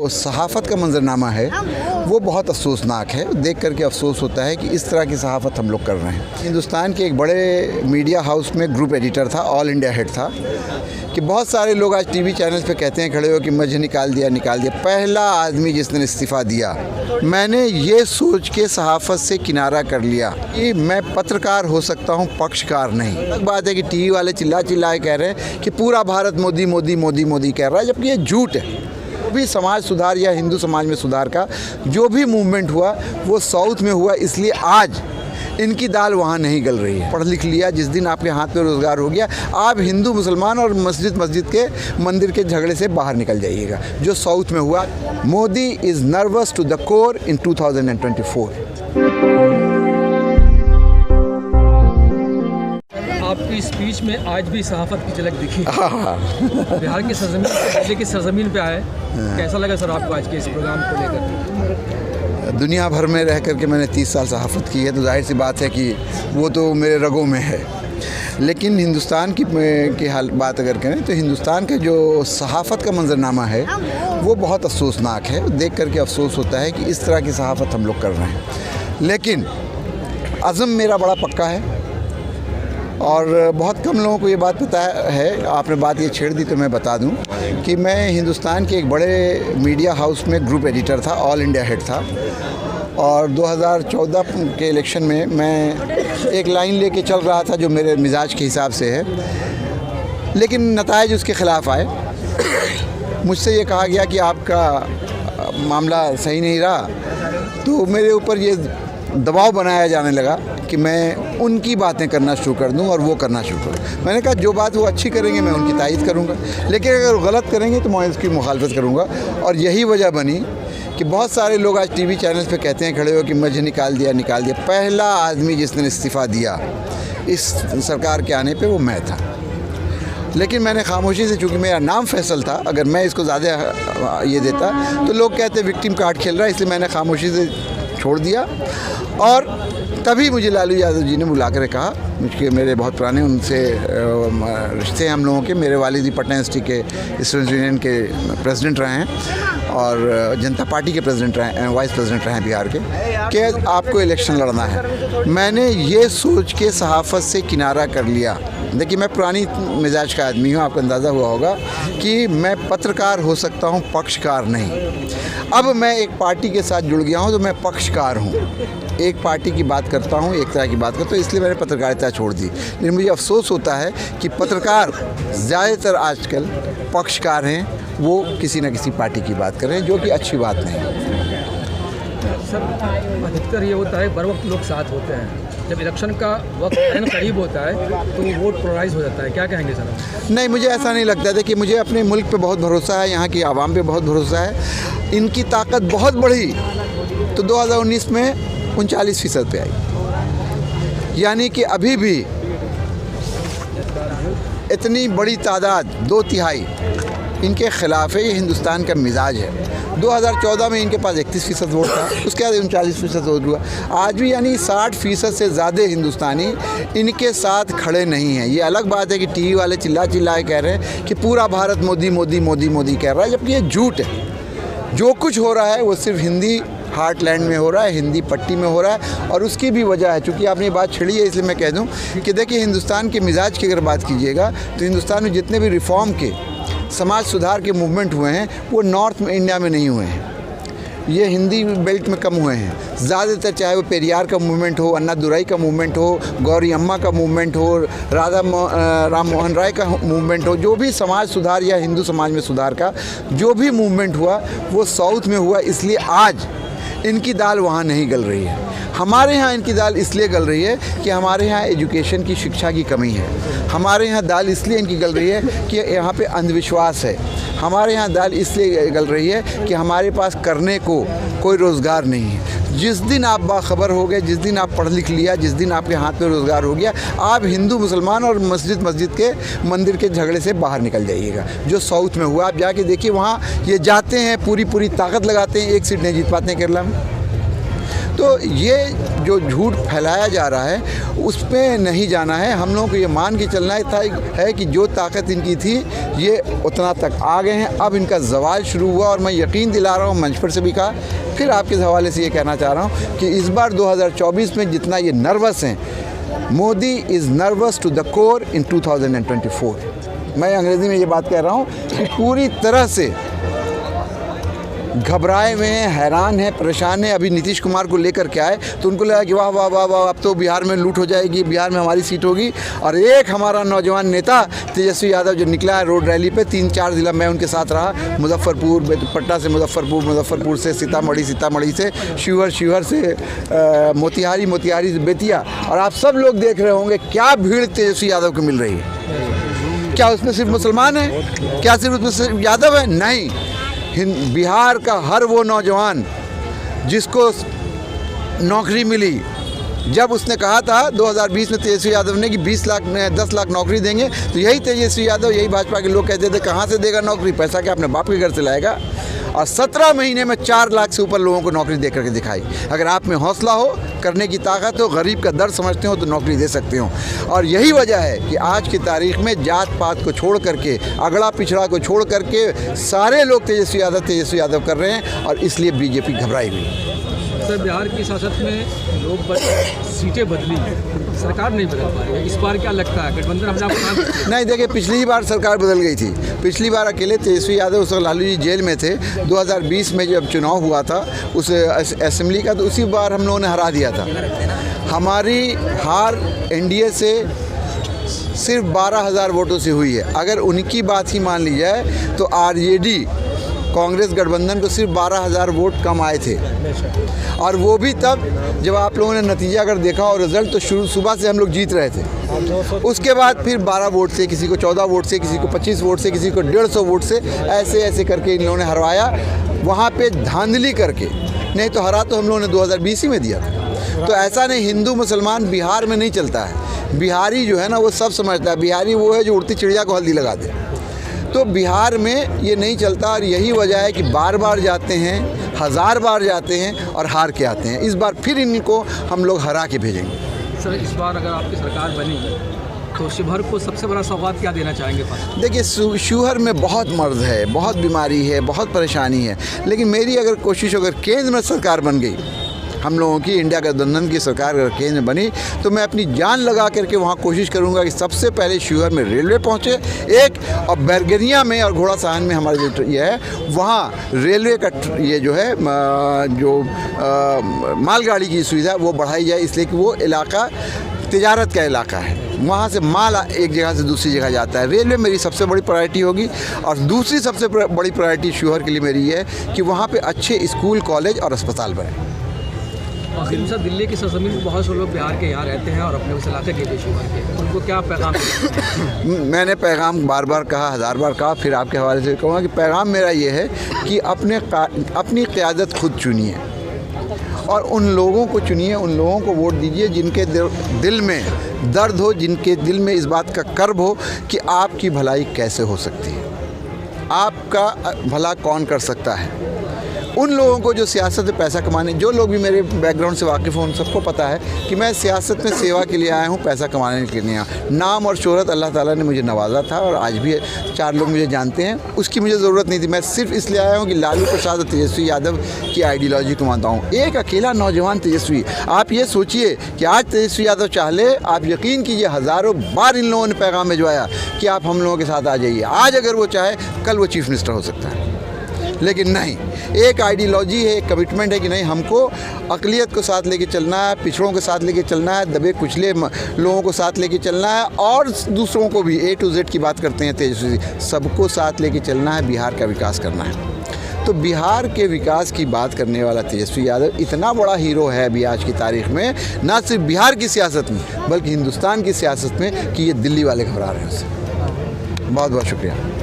सहाफ़त का मंजरनामा है वो बहुत अफसोसनाक है। देख करके अफसोस होता है कि इस तरह की सहाफ़त हम लोग कर रहे हैं। हिंदुस्तान के एक बड़े मीडिया हाउस में ग्रुप एडिटर था, ऑल इंडिया हेड था, कि बहुत सारे लोग आज टीवी चैनल्स पे कहते हैं खड़े हो कि मुझे निकाल दिया। पहला आदमी जिसने इस्तीफ़ा दिया, मैंने ये सोच के सहाफ़त से किनारा कर लिया कि मैं पत्रकार हो सकता हूँ, पक्षकार नहीं। अलग बात है कि टीवी वाले चिल्ला के कह रहे हैं कि पूरा भारत मोदी मोदी मोदी मोदी कह रहा है, जबकि ये झूठ है। भी समाज सुधार या हिंदू समाज में सुधार का जो भी मूवमेंट हुआ वो साउथ में हुआ, इसलिए आज इनकी दाल वहाँ नहीं गल रही है। पढ़ लिख लिया, जिस दिन आपके हाथ में रोज़गार हो गया, आप हिंदू मुसलमान और मस्जिद के मंदिर के झगड़े से बाहर निकल जाइएगा, जो साउथ में हुआ। Modi is nervous to the core in 2024। आपकी स्पीच में आज भी सहाफ़त की झलक दिखी। बिहार की सरजमीन से दिल्ली की सरजमीन पे आए, कैसा लगा सर आपको आज के इस प्रोग्राम को लेकर? दुनिया भर में रह करके मैंने 30 साल सहाफ़त की है, तो जाहिर सी बात है कि वो तो मेरे रगों में है। लेकिन हिंदुस्तान की हाल बात अगर करें तो हिंदुस्तान का जो सहाफ़त का मंजरनामा है वो बहुत अफसोसनाक है। देख करके अफसोस होता है कि इस तरह की सहाफ़त हम लोग कर रहे हैं। लेकिन अज़म मेरा बड़ा पक्का है और बहुत कम लोगों को ये बात पता है। आपने बात ये छेड़ दी तो मैं बता दूं कि मैं हिंदुस्तान के एक बड़े मीडिया हाउस में ग्रुप एडिटर था, ऑल इंडिया हेड था, और 2014 के इलेक्शन में मैं एक लाइन लेके चल रहा था जो मेरे मिजाज के हिसाब से है, लेकिन नताइज उसके ख़िलाफ़ आए। मुझसे ये कहा गया कि आपका मामला सही नहीं रहा, तो मेरे ऊपर ये दबाव बनाया जाने लगा कि मैं उनकी बातें करना शुरू कर दूं और वो करना शुरू करूं। मैंने कहा जो बात वो अच्छी करेंगे मैं उनकी तारीफ़ करूंगा, लेकिन अगर गलत करेंगे तो मैं इसकी मुखालफत करूंगा। और यही वजह बनी कि बहुत सारे लोग आज टीवी चैनल्स पे कहते हैं खड़े हो कि मुझे निकाल दिया। पहला आदमी जिसने इस्तीफ़ा दिया इस सरकार के आने पर वो मैं था, लेकिन मैंने खामोशी से, चूँकि मेरा नाम फैसल था, अगर मैं इसको ज़्यादा ये देता तो लोग कहते विक्टिम कार्ड खेल रहा है, इसलिए मैंने खामोशी से छोड़ दिया। और तभी मुझे लालू यादव जी ने बुला कर कहा, मुझके मेरे बहुत पुराने उनसे रिश्ते हैं हम लोगों के। मेरे वालिद पटना यूनिवर्सिटी के स्टूडेंट्स यूनियन के प्रेसिडेंट रहे हैं और जनता पार्टी के प्रेसिडेंट रहे हैं, वाइस प्रेसिडेंट रहे हैं बिहार के, कि आपको इलेक्शन लड़ना है। मैंने ये सोच के सहाफ़त से किनारा कर लिया। देखिए, मैं पुरानी मिजाज का आदमी हूँ, आपको अंदाज़ा हुआ होगा कि मैं पत्रकार हो सकता हूँ, पक्षकार नहीं। अब मैं एक पार्टी के साथ जुड़ गया हूँ तो मैं पक्षकार हूँ, एक पार्टी की बात करता हूँ, एक तरह की बात करता हूँ, इसलिए मैंने पत्रकारिता छोड़ दी। लेकिन मुझे अफसोस होता है कि पत्रकार ज़्यादातर आजकल पक्षकार हैं, वो किसी न किसी पार्टी की बात कर रहे हैं, जो कि अच्छी बात नहीं। सर, अधिकतर ये होता है बर वक्त लोग साथ होते हैं, जब इलेक्शन का वक्त करीब होता है तो वोट पोलराइज हो जाता है, क्या कहेंगे सर? नहीं, मुझे ऐसा नहीं लगता। देखिए, मुझे अपने मुल्क पे बहुत भरोसा है, यहाँ की आवाम पे बहुत भरोसा है। इनकी ताकत बहुत बढ़ी तो 2019 में 39% पे आई, यानी कि अभी भी इतनी बड़ी तादाद, 2/3 इनके ख़िलाफ़ है। ये हिंदुस्तान का मिजाज है। 2014 में इनके पास 31% वोट था, उसके बाद 39% वोट हुआ। आज भी यानी 60% से ज़्यादा हिंदुस्तानी इनके साथ खड़े नहीं हैं। ये अलग बात है कि टीवी वाले चिल्ला के कह रहे हैं कि पूरा भारत मोदी मोदी मोदी मोदी कह रहा है, जबकि ये झूठ है। जो कुछ हो रहा है वो सिर्फ हिंदी हार्टलैंड में हो रहा है, हिंदी पट्टी में हो रहा है। और उसकी भी वजह है, चूँकि आपने बात छिड़ी है इसलिए मैं कह दूँ कि देखिए, हिंदुस्तान के मिजाज की अगर बात कीजिएगा तो हिंदुस्तान में जितने भी रिफॉर्म के, समाज सुधार के मूवमेंट हुए हैं वो नॉर्थ में इंडिया में नहीं हुए हैं, ये हिंदी बेल्ट में कम हुए हैं ज़्यादातर। चाहे वो पेरियार का मूवमेंट हो, अन्ना दुराई का मूवमेंट हो, गौरी अम्मा का मूवमेंट हो, राम मोहन राय का मूवमेंट हो, जो भी समाज सुधार या हिंदू समाज में सुधार का जो भी मूवमेंट हुआ वो साउथ में हुआ, इसलिए आज इनकी दाल वहाँ नहीं गल रही है। हमारे यहाँ इनकी दाल इसलिए गल रही है कि हमारे यहाँ एजुकेशन की, शिक्षा की कमी है। हमारे यहाँ दाल इसलिए इनकी गल रही है कि यहाँ पे अंधविश्वास है। हमारे यहाँ दाल इसलिए गल रही है कि हमारे पास करने को कोई रोज़गार नहीं है। जिस दिन आप बाखबर हो गए, जिस दिन आप पढ़ लिख लिया, जिस दिन आपके हाथ में रोज़गार हो गया, आप हिंदू मुसलमान और मस्जिद के मंदिर के झगड़े से बाहर निकल जाइएगा, जो साउथ में हुआ। आप जाके देखिए, वहाँ ये जाते हैं, पूरी ताकत लगाते हैं, एक सीट नहीं जीत पाते हैं केरला में। तो ये जो झूठ फैलाया जा रहा है उस पे नहीं जाना है। हम लोगों को ये मान के चलना है कि जो ताकत इनकी थी ये उतना तक आ गए हैं, अब इनका ज़वाल शुरू हुआ। और मैं यकीन दिला रहा हूँ, मंच पर से भी कहा, फिर आपके हवाले से ये कहना चाह रहा हूँ कि इस बार 2024 में जितना ये नर्वस हैं, Modi is nervous to the core in 2024। मैं अंग्रेज़ी में ये बात कह रहा हूँ कि पूरी तरह से घबराए हुए हैं, हैरान हैं, परेशान हैं। अभी नीतीश कुमार को लेकर के आए तो उनको लगा कि वाह वाह वाह वाह, अब तो बिहार में लूट हो जाएगी, बिहार में हमारी सीट होगी। और एक हमारा नौजवान नेता तेजस्वी यादव जो निकला है रोड रैली पे, 3-4 ज़िला मैं उनके साथ रहा, मुजफ्फरपुर, पटना से मुजफ्फरपुर, मुजफ्फरपुर से सीतामढ़ी, सीतामढ़ी से शिवहर, शिवहर से मोतिहारी, मोतिहारी से बेतिया। और आप सब लोग देख रहे होंगे क्या भीड़ तेजस्वी यादव को मिल रही है। क्या उसमें सिर्फ मुसलमान हैं? क्या सिर्फ उसमें सिर्फ यादव है? नहीं, बिहार का हर वो नौजवान जिसको नौकरी मिली, जब उसने कहा था 2020 में तेजस्वी यादव ने कि 10 लाख नौकरी देंगे, तो यही तेजस्वी यादव, यही भाजपा के लोग कहते थे कहाँ से देगा नौकरी, पैसा क्या अपने बाप के घर से लाएगा। और 17 महीने में 4 लाख से ऊपर लोगों को नौकरी दे करके दिखाई। अगर आप में हौसला हो, करने की ताकत हो, गरीब का दर्द समझते हो तो नौकरी दे सकते हो। और यही वजह है कि आज की तारीख में जात पात को छोड़ करके, अगड़ा पिछड़ा को छोड़ करके सारे लोग तेजस्वी यादव कर रहे हैं। और इसलिए बीजेपी घबराई हुई। सर, बिहार की सियासत में लोग सीटें बदली, सरकार नहीं बदल पा रही है। इस बार क्या लगता है गठबंधन अपना काम? नहीं, देखिए, पिछली बार सरकार बदल गई थी। पिछली बार अकेले तेजस्वी यादव, उस वक्त लालू जी जेल में थे। 2020 में जब चुनाव हुआ था उस असेंबली का, तो उसी बार हम लोगों ने हरा दिया था। हमारी हार एनडीए से सिर्फ 12,000 वोटों से हुई है। अगर उनकी बात ही मान ली जाए तो आरजेडी कांग्रेस गठबंधन को सिर्फ 12,000 वोट कम आए थे। और वो भी तब जब आप लोगों ने नतीजा अगर देखा और रिज़ल्ट, तो शुरू सुबह से हम लोग जीत रहे थे। उसके बाद फिर 12 वोट से, किसी को 14 वोट से, किसी को 25 वोट से, किसी को 150 वोट से, ऐसे ऐसे करके इन लोगों ने हरवाया, वहाँ पे धांधली करके। नहीं तो हरा तो हम लोगों ने 2020 ही में दिया था। तो ऐसा नहीं, हिंदू मुसलमान बिहार में नहीं चलता है। बिहारी जो है ना, वो सब समझता है। बिहारी वो है जो उड़ती चिड़िया को हल्दी लगा दे। तो बिहार में ये नहीं चलता। और यही वजह है कि बार बार जाते हैं, 1000 बार जाते हैं और हार के आते हैं। इस बार फिर इनको हम लोग हरा के भेजेंगे। सर, इस बार अगर आपकी सरकार बनी तो शिवहर को सबसे बड़ा सौगात क्या देना चाहेंगे? देखिए, शिवहर में बहुत मर्ज है, बहुत बीमारी है, बहुत परेशानी है। लेकिन मेरी अगर कोशिश, अगर केंद्र में सरकार बन गई, हम लोगों की इंडिया गठबंधन की सरकार अगर केंद्र में बनी, तो मैं अपनी जान लगा करके वहाँ कोशिश करूँगा कि सबसे पहले शिवहर में रेलवे पहुँचे, एक, और बैरगनिया में और घोड़ा सहन में हमारा जो ये है, वहाँ रेलवे का ये जो है मालगाड़ी की सुविधा वो बढ़ाई जाए, इसलिए कि वो इलाका तिजारत का इलाका है। वहाँ से माल एक जगह से दूसरी जगह जाता है। रेलवे मेरी सबसे बड़ी प्रायोरिटी होगी। और दूसरी सबसे बड़ी प्रायोरिटी शिवहर के लिए मेरी ये है कि वहाँ पे अच्छे स्कूल, कॉलेज और अस्पताल बने। और सर, दिल्ली की सरजमीन में बहुत से लोग बिहार के यहाँ रहते हैं और अपने उस इलाके के भी शिवहर के, उनको क्या पैगाम? मैंने पैगाम बार बार कहा, 1000 बार कहा, फिर आपके हवाले से कहूँगा कि पैगाम मेरा ये है कि अपनी क़यादत खुद चुनिए और उन लोगों को चुनिए, उन लोगों को वोट दीजिए जिनके दिल में दर्द हो, जिनके दिल में इस बात का कर्ब हो कि आपकी भलाई कैसे हो सकती है, आपका भला कौन कर सकता है। उन लोगों को जो सियासत में पैसा कमाने, जो लोग भी मेरे बैकग्राउंड से वाकिफ़ हो, उन सबको पता है कि मैं सियासत में सेवा के लिए आया हूँ, पैसा कमाने के लिए आया। नाम और शोहरत अल्लाह ताला ने मुझे नवाजा था और आज भी 4 लोग मुझे जानते हैं, उसकी मुझे ज़रूरत नहीं थी। मैं सिर्फ इसलिए आया हूँ कि लालू प्रसाद और तेजस्वी यादव की आइडियोलॉजी को मानता हूँ। एक अकेला नौजवान तेजस्वी, आप ये सोचिए कि आज तेजस्वी यादव चाह ले, आप यकीन कीजिए हज़ारों बार इन लोगों ने पैगाम भिजवाया कि आप हम लोगों के साथ आ जाइए। आज अगर वो चाहे, कल वो चीफ मिनिस्टर हो सकता है। लेकिन नहीं, एक आइडियोलॉजी है, एक कमिटमेंट है कि नहीं, हमको अक़लियत को साथ लेके चलना है, पिछड़ों के साथ लेके चलना है, दबे कुचले लोगों को साथ लेके चलना है और दूसरों को भी, A to Z की बात करते हैं तेजस्वी, सबको साथ लेके चलना है, बिहार का विकास करना है। तो बिहार के विकास की बात करने वाला तेजस्वी यादव इतना बड़ा हीरो है अभी आज की तारीख में, ना सिर्फ बिहार की सियासत में बल्कि हिंदुस्तान की सियासत में, कि ये दिल्ली वाले घबरा रहे हैं उससे। बहुत बहुत शुक्रिया।